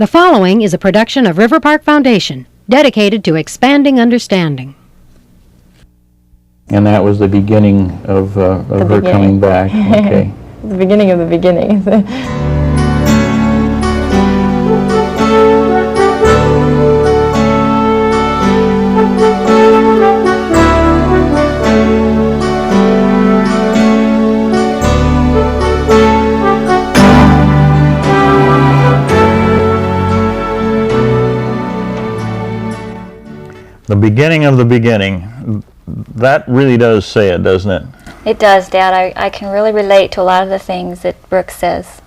The following is a production of River Park Foundation, dedicated to expanding understanding. And that was the beginning of her coming back. Okay. The beginning of the beginning. The beginning of the beginning. That really does say it, doesn't it? It does, Dad. I can really relate to a lot of the things that Brooke says.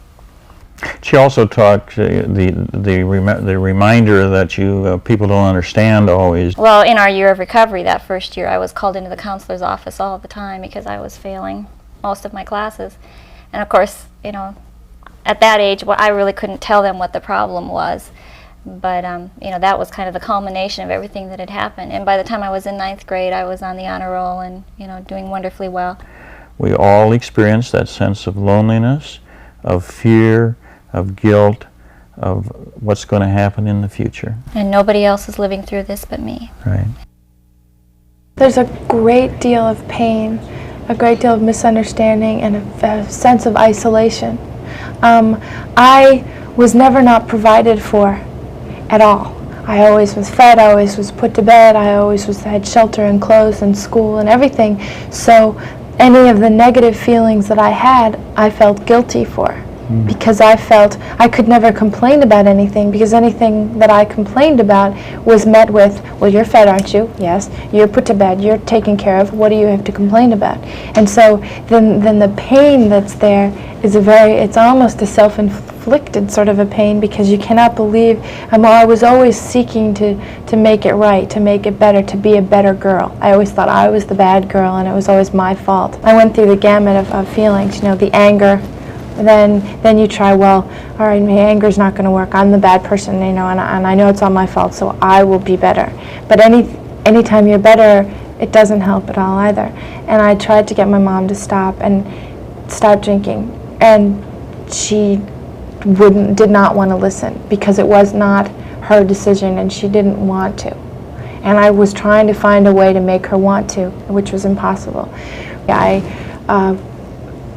She also talked the reminder that you people don't understand always. Well, in our year of recovery, that first year, I was called into the counselor's office all the time because I was failing most of my classes. And of course, you know, at that age, I really couldn't tell them what the problem was. But, you know, that was kind of the culmination of everything that had happened. And by the time I was in 9th grade, I was on the honor roll and, you know, doing wonderfully well. We all experience that sense of loneliness, of fear, of guilt, of what's going to happen in the future. And nobody else is living through this but me. Right. There's a great deal of pain, a great deal of misunderstanding, and a sense of isolation. I was never not provided for at all. I always was fed, I always was put to bed, I always had shelter and clothes and school and everything. So any of the negative feelings that I had, I felt guilty for. Because I felt I could never complain about anything, because anything that I complained about was met with, well, you're fed, aren't you? Yes. You're put to bed, you're taken care of, what do you have to complain about? And so then the pain that's there is it's almost a self-inflicted sort of a pain, because you cannot believe, I was always seeking to make it right, to make it better, to be a better girl. I always thought I was the bad girl and it was always my fault. I went through the gamut of feelings, you know, the anger. Then you try, well, all right, my anger's not going to work. I'm the bad person, you know, and I know it's all my fault, so I will be better. But anytime you're better, it doesn't help at all either. And I tried to get my mom to stop drinking, and she did not want to listen, because it was not her decision and she didn't want to. And I was trying to find a way to make her want to, which was impossible. I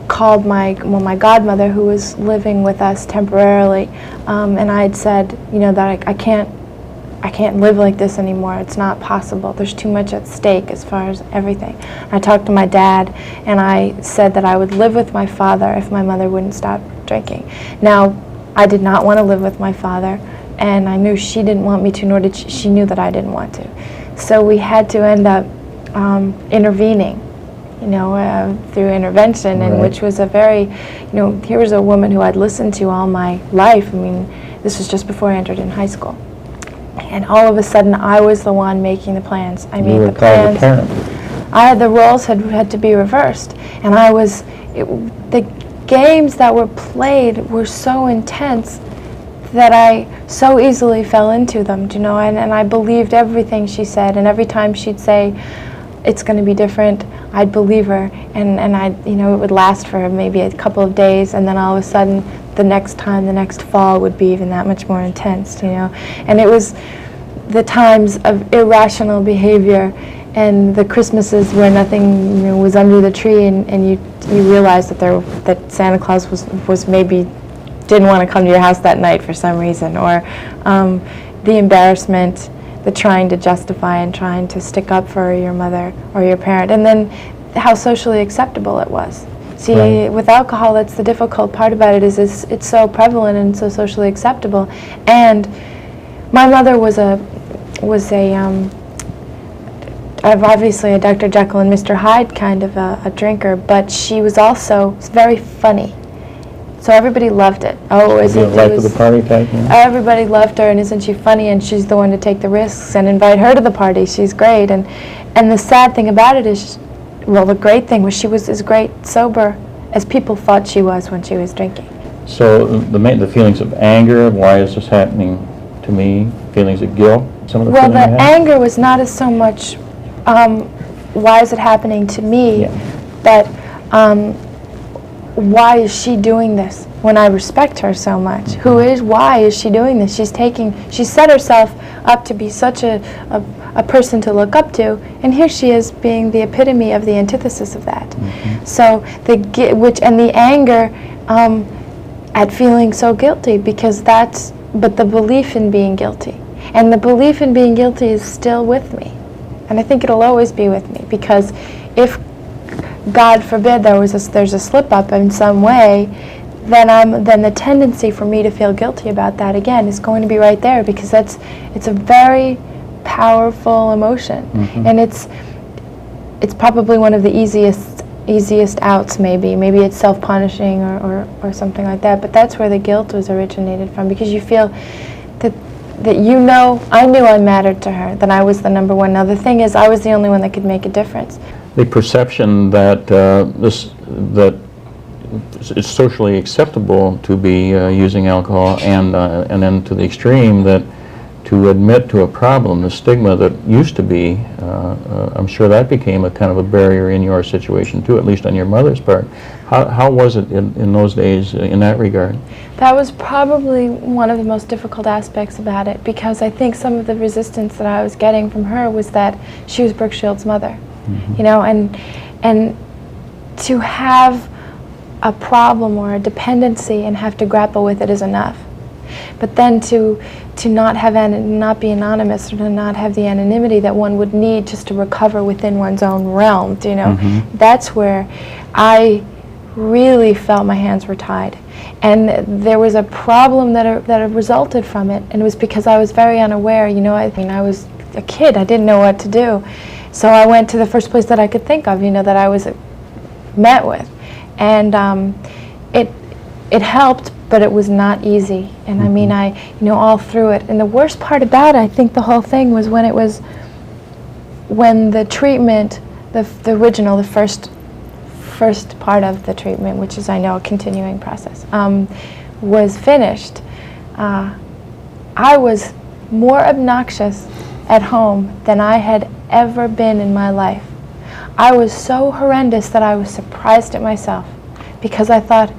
called my godmother, who was living with us temporarily, and I had said, you know, that I can't live like this anymore. It's not possible. There's too much at stake as far as everything. I talked to my dad, and I said that I would live with my father if my mother wouldn't stop drinking. Now, I did not want to live with my father, and I knew she didn't want me to, nor did she knew that I didn't want to. So we had to end up intervening, you know, through intervention, and which was a very, you know, here was a woman who I'd listened to all my life. I mean, this was just before I entered in high school. And all of a sudden, I was the one making the plans. I mean, the plans. The roles had to be reversed, and the games that were played were so intense that I so easily fell into them, you know, and I believed everything she said, and every time she'd say, it's going to be different, I'd believe her, and you know, it would last for maybe a couple of days, and then all of a sudden, the next fall would be even that much more intense, you know. And it was the times of irrational behavior, and the Christmases where nothing, you know, was under the tree, and you realized that Santa Claus was maybe didn't want to come to your house that night for some reason, or the embarrassment, the trying to justify and trying to stick up for your mother or your parent, and then how socially acceptable it was. See, with alcohol, that's the difficult part about it, is it's so prevalent and so socially acceptable. And my mother was obviously a Dr. Jekyll and Mr. Hyde kind of a drinker, but she was also very funny. So everybody loved it. Oh, is it life of the party type? Yeah. Everybody loved her, and isn't she funny? And she's the one to take the risks and invite her to the party. She's great. And the sad thing about it is, well, the great thing was she was as great sober as people thought she was when she was drinking. So the feelings of anger, why is this happening to me? Feelings of guilt, some of the feelings I had? Well, the anger was not as so much, why is it happening to me, but why is she doing this? when I respect her so much? Why is she doing this? She set herself up to be such a person to look up to, and here she is being the epitome of the antithesis of that. So the anger at feeling so guilty, because but the belief in being guilty. And the belief in being guilty is still with me. And I think it'll always be with me, because if, God forbid, there's a slip-up in some way, then the tendency for me to feel guilty about that again is going to be right there, because it's a very powerful emotion. And it's probably one of the easiest outs, maybe it's self-punishing or something like that, but that's where the guilt was originated from, because you feel that I knew I mattered to her, that I was the number one. Now the thing is, I was the only one that could make a difference. The perception that that it's socially acceptable to be using alcohol, and then to the extreme that to admit to a problem, the stigma that used to be, I'm sure that became a kind of a barrier in your situation too, at least on your mother's part. How was it in those days in that regard? That was probably one of the most difficult aspects about it, because I think some of the resistance that I was getting from her was that she was Brooke Shield's mother, you know, and to have a problem or a dependency and have to grapple with it is enough. But then to not be anonymous, or to not have the anonymity that one would need just to recover within one's own realm, you know, that's where I really felt my hands were tied. And there was a problem that resulted from it, and it was because I was very unaware. You know, I was a kid, I didn't know what to do. So I went to the first place that I could think of, you know, that I was met with. And it helped, but it was not easy. And I mean, all through it. And the worst part about it, I think the whole thing was when the treatment, the first part of the treatment, which is, I know, a continuing process, was finished. I was more obnoxious at home than I had ever been in my life. I was so horrendous that I was surprised at myself, because I thought,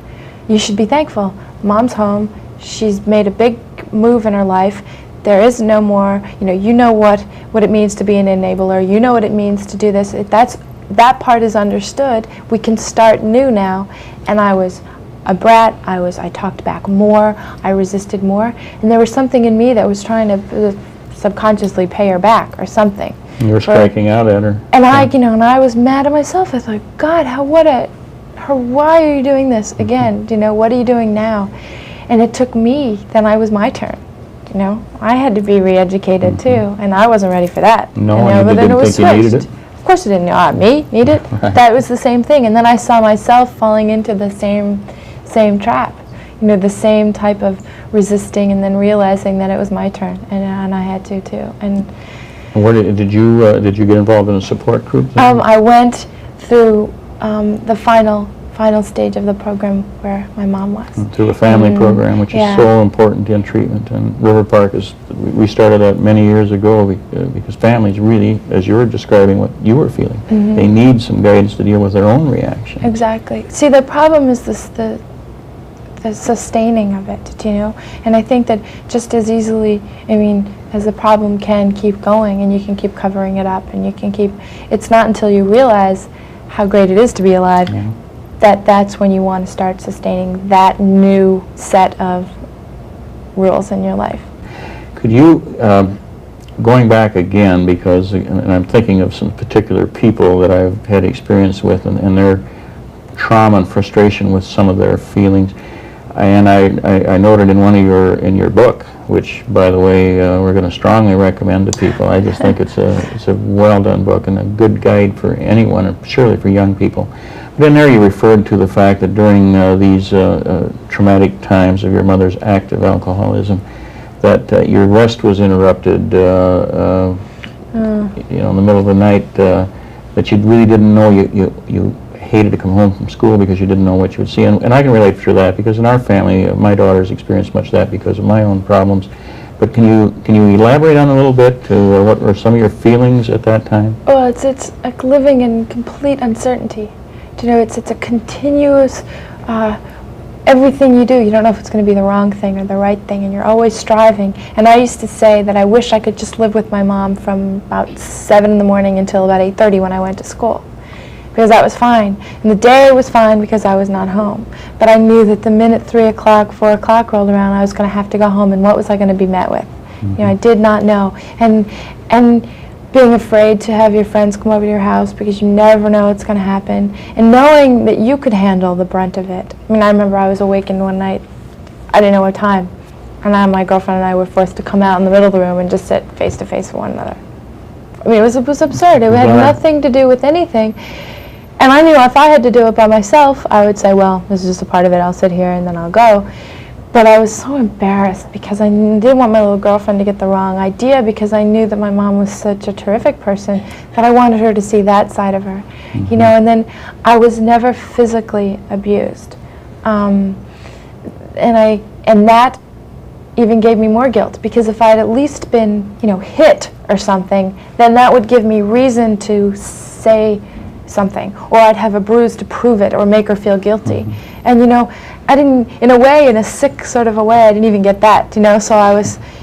you should be thankful. Mom's home. She's made a big move in her life. There is no more, you know what it means to be an enabler. You know what it means to do this. That part is understood. We can start new now. And I was a brat. I talked back more. I resisted more. And there was something in me that was trying to subconsciously pay her back or something. You were striking out at her. And I was mad at myself. I thought, God, why are you doing this again? What are you doing now? And it took me, then it was my turn. I had to be re-educated too, and I wasn't ready for that. No, but then it was think you needed switched. it? Of course I didn't. Me? Need it? That was the same thing. And then I saw myself falling into the same trap. The same type of resisting, and then realizing that it was my turn, and I had to too. And where did you get involved in a support group? I went through the final stage of the program where my mom was. Through the family program, which is so important in treatment. And River Park we started that many years ago because families really, as you were describing what you were feeling, they need some guidance to deal with their own reaction. Exactly. See, the problem is the sustaining of it, and I think that just as easily, as the problem can keep going, and you can keep covering it up, and you can it's not until you realize how great it is to be alive that's when you want to start sustaining that new set of rules in your life. Could you, going back again, because, and I'm thinking of some particular people that I've had experience with, and their trauma and frustration with some of their feelings, and I noted in in your book, which, by the way, we're going to strongly recommend to people. I just think it's a well done book and a good guide for anyone, and surely for young people. But in there you referred to the fact that during these traumatic times of your mother's active alcoholism, that your rest was interrupted in the middle of the night, that you really didn't know you hated to come home from school because you didn't know what you would see. And I can relate to that, because in our family, my daughter's experienced much of that because of my own problems. But can you elaborate on a little bit to what were some of your feelings at that time? Well, it's like living in complete uncertainty. It's a continuous everything you do, you don't know if it's going to be the wrong thing or the right thing, and you're always striving. And I used to say that I wish I could just live with my mom from about 7 in the morning until about 8:30 when I went to school, because that was fine. And the day was fine because I was not home. But I knew that the minute 3 o'clock, 4 o'clock rolled around, I was going to have to go home, and what was I going to be met with? You know, I did not know. And being afraid to have your friends come over to your house because you never know what's going to happen, and knowing that you could handle the brunt of it. I mean, I remember I was awakened one night, I didn't know what time, and my girlfriend and I were forced to come out in the middle of the room and just sit face to face with one another. I mean, it was absurd. It had nothing to do with anything. And I knew if I had to do it by myself, I would say, well, this is just a part of it, I'll sit here and then I'll go. But I was so embarrassed because I didn't want my little girlfriend to get the wrong idea, because I knew that my mom was such a terrific person that I wanted her to see that side of her. You know, and then I was never physically abused. And that even gave me more guilt, because if I had at least been, you know, hit or something, then that would give me reason to say something, or I'd have a bruise to prove it or make her feel guilty. And you know, I didn't, in a way, in a sick sort of a way, I didn't even get that, you know, so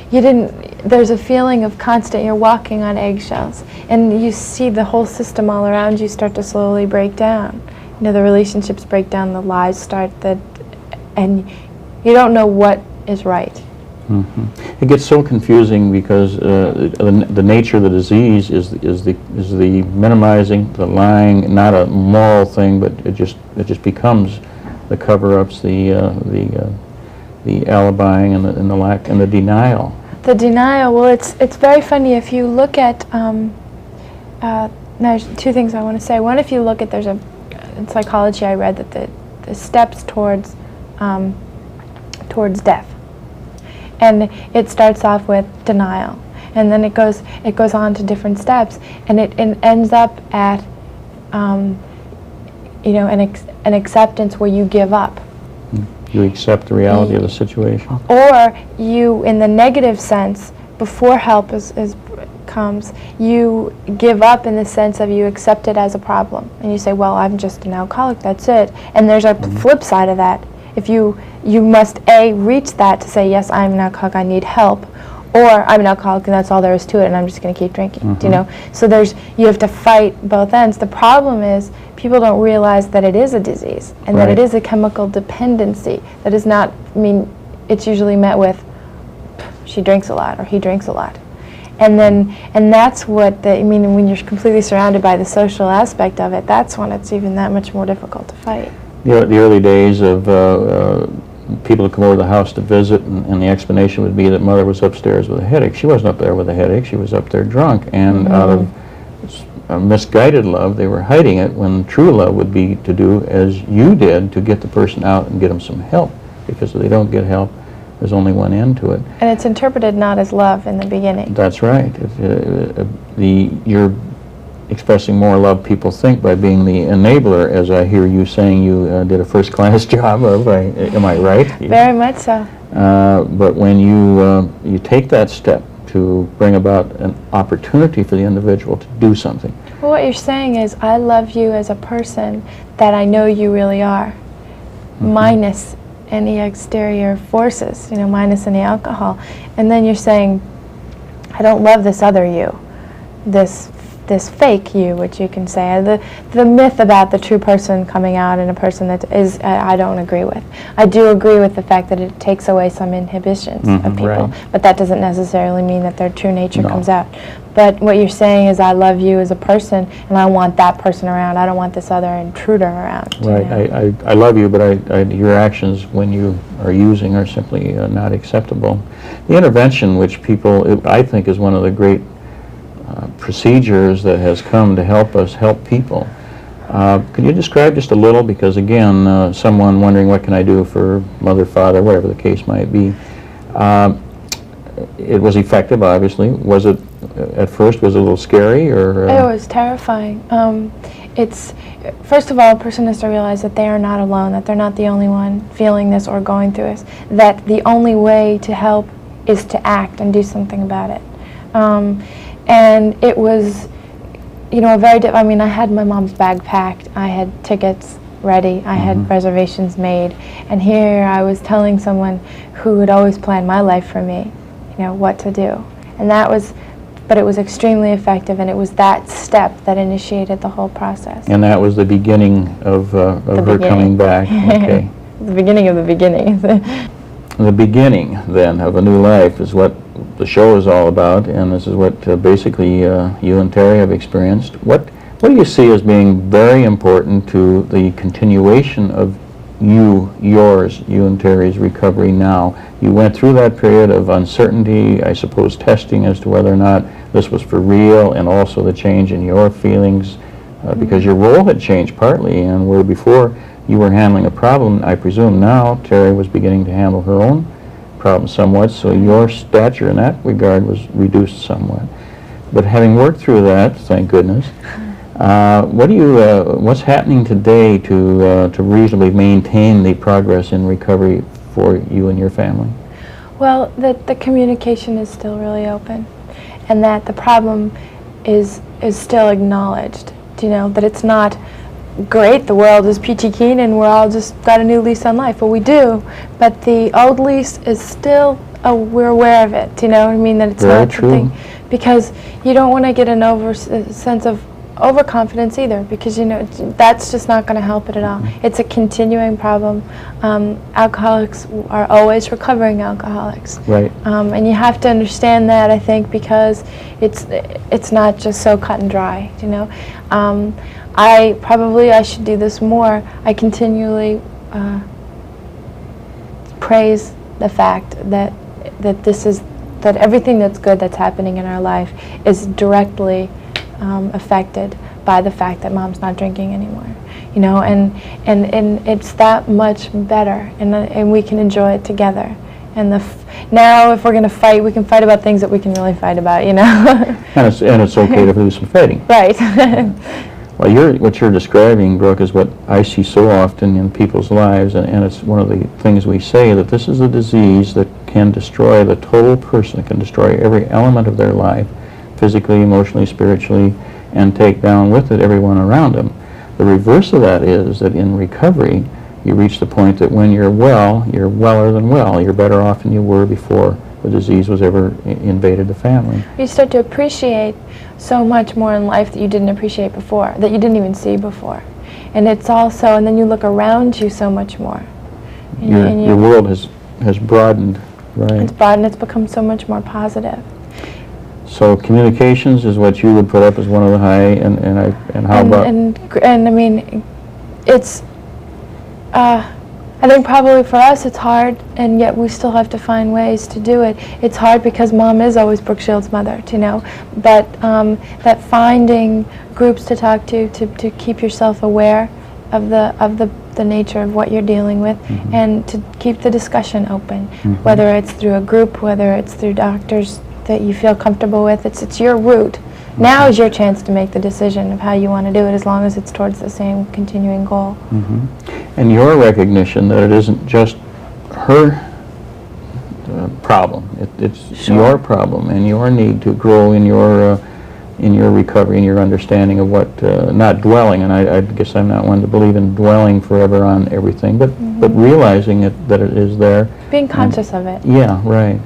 there's a feeling of constant, you're walking on eggshells, and you see the whole system all around you start to slowly break down. You know, the relationships break down, the lies start, and you don't know what is right. It gets so confusing because the nature of the disease is the minimizing, the lying, not a moral thing, but it just becomes the cover-ups, the alibying, and the lack, and the denial. The denial. Well, it's very funny if you look at. There's two things I want to say. One, if you look at, in psychology I read that the steps towards death. And it starts off with denial, and then it goes on to different steps, and it ends up at you know, an acceptance where you give up. You accept the reality of the situation. Or you, in the negative sense, before help comes, you give up in the sense of you accept it as a problem, and you say, well, I'm just an alcoholic, that's it. And there's a flip side of that. If you must reach that to say, yes, I'm an alcoholic, I need help, or I'm an alcoholic and that's all there is to it, and I'm just going to keep drinking. You know, so you have to fight both ends. The problem is people don't realize that it is a disease, and that it is a chemical dependency. That is not, I mean, it's usually met with, she drinks a lot or he drinks a lot, and that's what I mean, when you're completely surrounded by the social aspect of it, that's when it's even that much more difficult to fight. The early days of people would come over to the house to visit, and the explanation would be that mother was upstairs with a headache. She wasn't up there with a headache, she was up there drunk, and out of misguided love, they were hiding it, when true love would be to do as you did, to get the person out and get them some help, because if they don't get help, there's only one end to it. And it's interpreted not as love in the beginning. That's right. You're expressing more love, people think, by being the enabler, as I hear you saying you did a first-class job of. Am I right? Very much so. But when you take that step to bring about an opportunity for the individual to do something. Well, what you're saying is, I love you as a person that I know you really are, minus any exterior forces, you know, minus any alcohol. And then you're saying, I don't love this other you, this fake you, which you can say. The myth about the true person coming out and a person that is, I don't agree with. I do agree with the fact that it takes away some inhibitions of people, but that doesn't necessarily mean that their true nature comes out. But what you're saying is, I love you as a person, and I want that person around. I don't want this other intruder around. Right. You know? I love you, but your actions when you are using are simply not acceptable. The intervention, which people, I think, is one of the great procedures that has come to help us help people. Could you describe just a little, because again, someone wondering what can I do for mother, father, whatever the case might be. It was effective, obviously. Was it, at first, was it a little scary, or? It was terrifying. It's, first of all, a person has to realize that they are not alone, that they're not the only one feeling this or going through this, that the only way to help is to act and do something about it. And it was, you know, I mean, I had my mom's bag packed, I had tickets, ready. I had reservations made, and here I was telling someone who had always planned my life for me, what to do. And but it was extremely effective, and it was that step that initiated the whole process. And that was the beginning of her coming back. Okay. The beginning of the beginning. The beginning, then, of a new life is what the show is all about, and this is what basically you and Terry have experienced. What do you see as being very important to the continuation of you and Terry's recovery now? You went through that period of uncertainty, I suppose testing as to whether or not this was for real, and also the change in your feelings, because your role had changed partly, and where before you were handling a problem, I presume now Terry was beginning to handle her own problem somewhat, so your stature in that regard was reduced somewhat. But having worked through that, thank goodness, what's happening today to reasonably maintain the progress in recovery for you and your family? Well, the communication is still really open, and that the problem is still acknowledged. That it's not great, the world is peachy keen and we're all just got a new lease on life. Well, we do, but the old lease is still, we're aware of it. Do you know what I mean? That it's Very not true. something, because you don't want to get a sense of overconfidence either, because that's just not going to help it at all. It's a continuing problem. Alcoholics are always recovering alcoholics. Right. And you have to understand that, I think, because it's not just so cut and dry. I should do this more. I continually praise the fact that everything that's good that's happening in our life is directly affected by the fact that Mom's not drinking anymore. And it's that much better, and we can enjoy it together. And now, if we're going to fight, we can fight about things that we can really fight about. And it's okay to do some fighting. Right. Well, what you're describing, Brooke, is what I see so often in people's lives, and it's one of the things we say, that this is a disease that can destroy the total person, it can destroy every element of their life, physically, emotionally, spiritually, and take down with it everyone around them. The reverse of that is that in recovery, you reach the point that when you're well, you're weller than well. You're better off than you were before the disease was ever invaded the family. You start to appreciate so much more in life that you didn't appreciate before, that you didn't even see before. And it's also, and then you look around you so much more. Your world has broadened, right? It's broadened, it's become so much more positive. So communications is what you would put up as one of the high, and how about? And I mean, it's, I think probably for us it's hard, and yet we still have to find ways to do it. It's hard because Mom is always Brooke Shield's mother, but that finding groups to talk to keep yourself aware of the nature of what you're dealing with, and to keep the discussion open, whether it's through a group, whether it's through doctors that you feel comfortable with. It's your route. Now is your chance to make the decision of how you want to do it, as long as it's towards the same continuing goal. And your recognition that it isn't just her problem, it's your problem, and your need to grow in your recovery and your understanding of what, not dwelling, and I guess I'm not one to believe in dwelling forever on everything, but realizing that it is there. Being conscious of it. Yeah, right.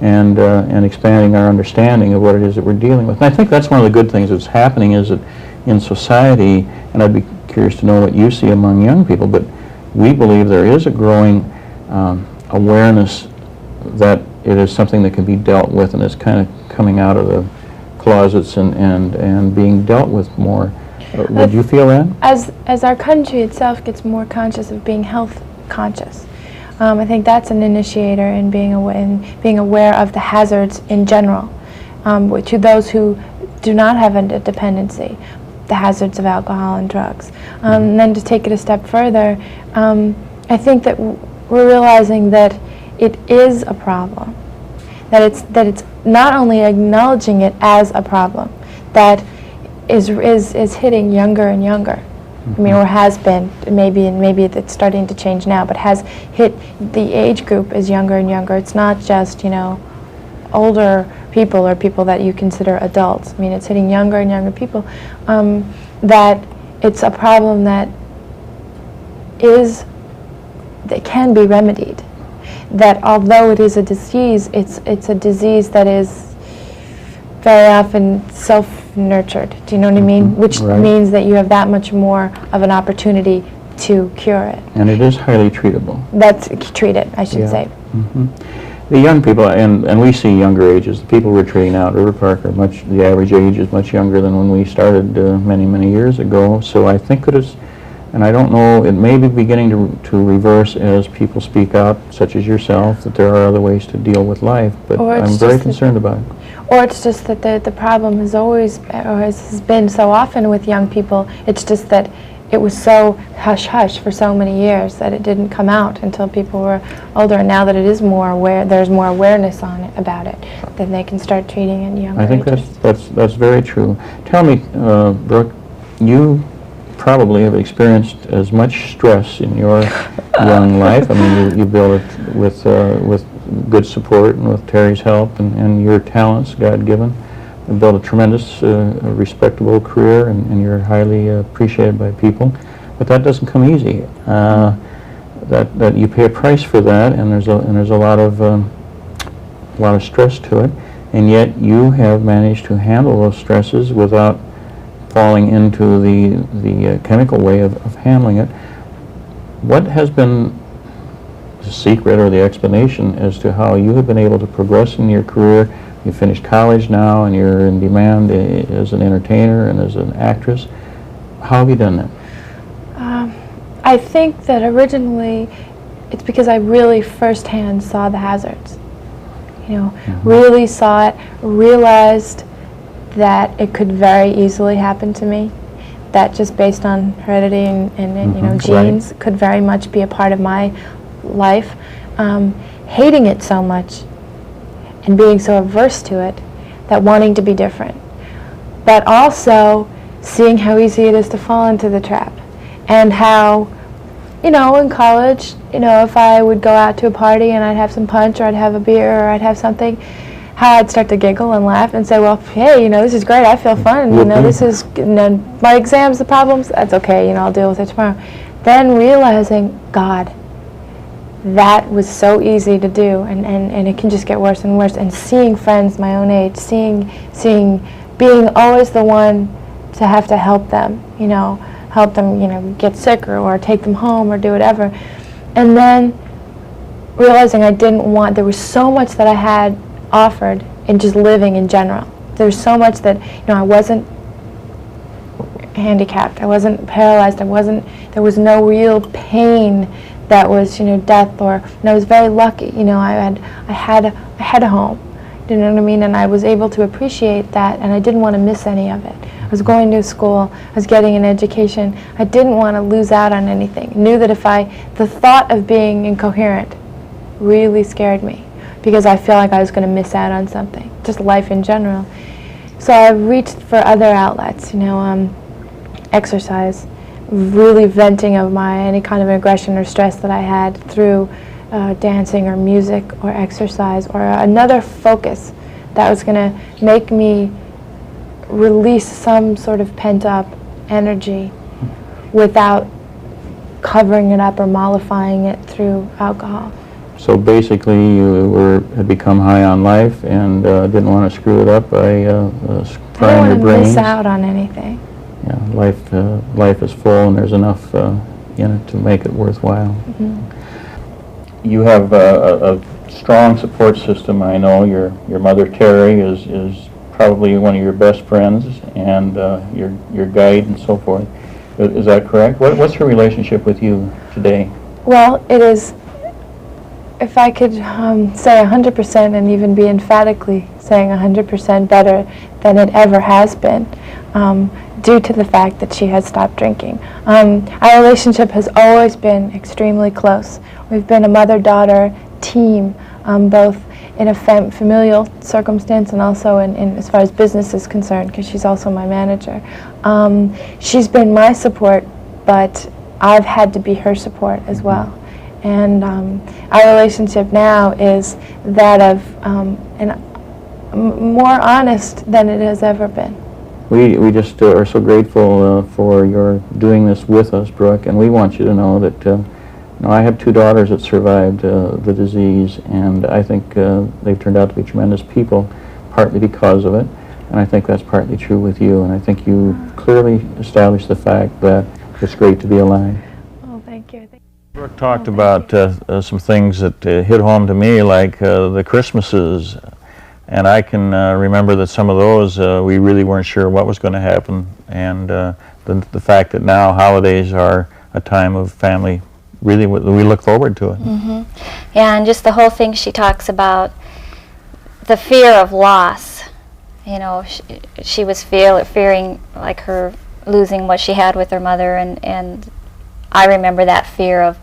And expanding our understanding of what it is that we're dealing with. And I think that's one of the good things that's happening, is that in society, and I'd be curious to know what you see among young people, but we believe there is a growing awareness that it is something that can be dealt with, and it's kind of coming out of the closets and being dealt with more. Would you feel that? As our country itself gets more conscious of being health conscious, I think that's an initiator in being aware of the hazards in general, to those who do not have a dependency, the hazards of alcohol and drugs. And then to take it a step further, I think that we're realizing that it is a problem, that it's not only acknowledging it as a problem, that is hitting younger and younger. I mean, or has been, maybe it's starting to change now, but has hit the age group is younger and younger. It's not just, older people or people that you consider adults. I mean, it's hitting younger and younger people. That it's a problem that that can be remedied. That although it is a disease, it's a disease that is very often self-nurtured. Do you know what I mean? Which Right. means that you have that much more of an opportunity to cure it. And it is highly treatable. That's treated, I should Yeah. say. The young people, and we see younger ages, the people we're treating out at River Park are the average age is much younger than when we started many, many years ago. So I think it is, and I don't know, it may be beginning to reverse as people speak out, such as yourself, that there are other ways to deal with life, but Or it's I'm very just concerned about it. Or it's just that the problem has always, or has been so often with young people, it's just that it was so hush-hush for so many years that it didn't come out until people were older. And now that it is more aware, there's more awareness on it, about it, then they can start treating it younger I think ages. that's very true. Tell me, Brooke, you probably have experienced as much stress in your young life. I mean, you built it with good support and with Terry's help and your talents, God-given. You built a tremendous, respectable career, and you're highly appreciated by people. But that doesn't come easy. That you pay a price for that, and there's a lot of stress to it. And yet you have managed to handle those stresses without falling into the chemical way of handling it. What has been the secret or the explanation as to how you have been able to progress in your career? You finished college now, and you're in demand as an entertainer and as an actress. How have you done that? I think that originally it's because I really firsthand saw the hazards. You know, really saw it, realized that it could very easily happen to me. That just based on heredity and you know, genes Right. could very much be a part of my life. Hating it so much and being so averse to it, that wanting to be different. But also seeing how easy it is to fall into the trap, and how, you know, in college, you know, if I would go out to a party and I'd have some punch, or I'd have a beer, or I'd have something, how I'd start to giggle and laugh and say, well, hey, you know, this is great, I feel fun, you know, this is, you know, my exams, the problems, that's okay, you know, I'll deal with it tomorrow. Then realizing, God, that was so easy to do, and it can just get worse and worse. And seeing friends my own age, being always the one to have to help them, you know, get sicker or take them home or do whatever. And then realizing I didn't want, there was so much that I had offered in just living in general. There was so much that, you know, I wasn't handicapped, I wasn't paralyzed, there was no real pain that was, you know, death, and I was very lucky, you know, I had a home, you know what I mean, and I was able to appreciate that, and I didn't want to miss any of it. I was going to school, I was getting an education, I didn't want to lose out on anything. I knew that the thought of being incoherent really scared me, because I feel like I was going to miss out on something, just life in general. So I reached for other outlets, you know, exercise, really venting of any kind of aggression or stress that I had through dancing or music or exercise, or another focus that was going to make me release some sort of pent-up energy without covering it up or mollifying it through alcohol. So basically you had become high on life and didn't want to screw it up by frying your brains. I didn't want to miss out on anything. Yeah, life is full, and there's enough in it to make it worthwhile. You have a strong support system. I know your mother Terry is probably one of your best friends, and your guide and so forth. Is that correct? What's her relationship with you today? Well, it is, if I could say 100% and even be emphatically saying 100% better than it ever has been, due to the fact that she has stopped drinking. Our relationship has always been extremely close. We've been a mother-daughter team, both in a familial circumstance and also in as far as business is concerned, because she's also my manager. She's been my support, but I've had to be her support as well. And our relationship now is that of more honest than it has ever been. We just are so grateful for your doing this with us, Brooke, and we want you to know that I have 2 daughters that survived the disease, and I think they've turned out to be tremendous people, partly because of it, and I think that's partly true with you, and I think you clearly established the fact that it's great to be alive. Oh, thank you. Brooke talked about some things that hit home to me, like the Christmases, and I can remember that some of those we really weren't sure what was going to happen, and the fact that now holidays are a time of family, really we look forward to it. Mm-hmm. Yeah, and just the whole thing she talks about, the fear of loss. You know, she was fearing like her losing what she had with her mother, and I remember that fear of,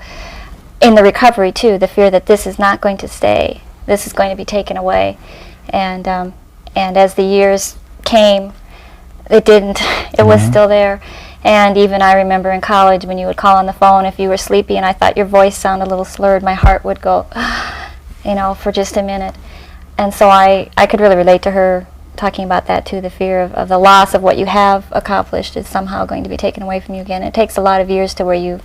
in the recovery too, the fear that this is not going to stay, this is going to be taken away, and as the years came, it didn't. It was still there. And even I remember in college when you would call on the phone if you were sleepy and I thought your voice sounded a little slurred, my heart would go, you know, for just a minute. And so I could really relate to her talking about that too, the fear of the loss of what you have accomplished is somehow going to be taken away from you again. It takes a lot of years to where you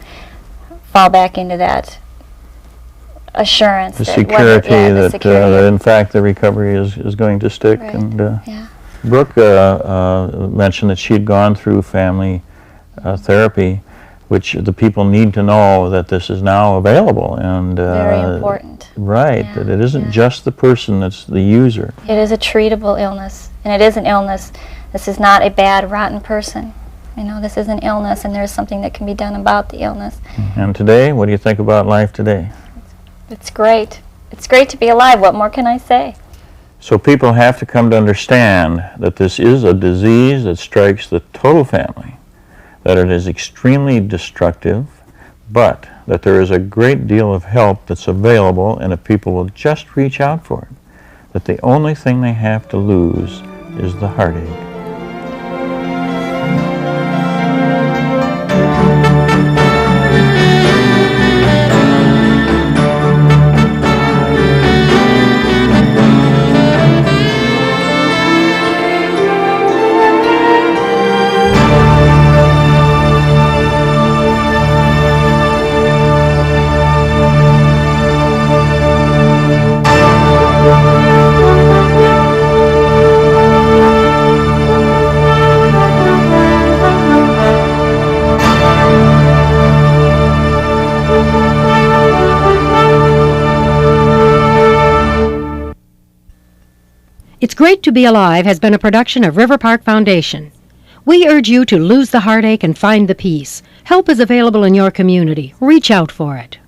fall back into that assurance. The security that in fact the recovery is going to stick. Right. And Yeah. Brooke mentioned that she'd gone through family therapy, which the people need to know that this is now available. And Very important. Right, Yeah, that it isn't yeah. just the person that's the user. It is a treatable illness, and it is an illness. This is not a bad, rotten person. You know, this is an illness, and there's something that can be done about the illness. And today, what do you think about life today? It's great. It's great to be alive. What more can I say? So people have to come to understand that this is a disease that strikes the total family, that it is extremely destructive, but that there is a great deal of help that's available, and if people will just reach out for it, that the only thing they have to lose is the heartache. It's Great to Be Alive has been a production of River Park Foundation. We urge you to lose the heartache and find the peace. Help is available in your community. Reach out for it.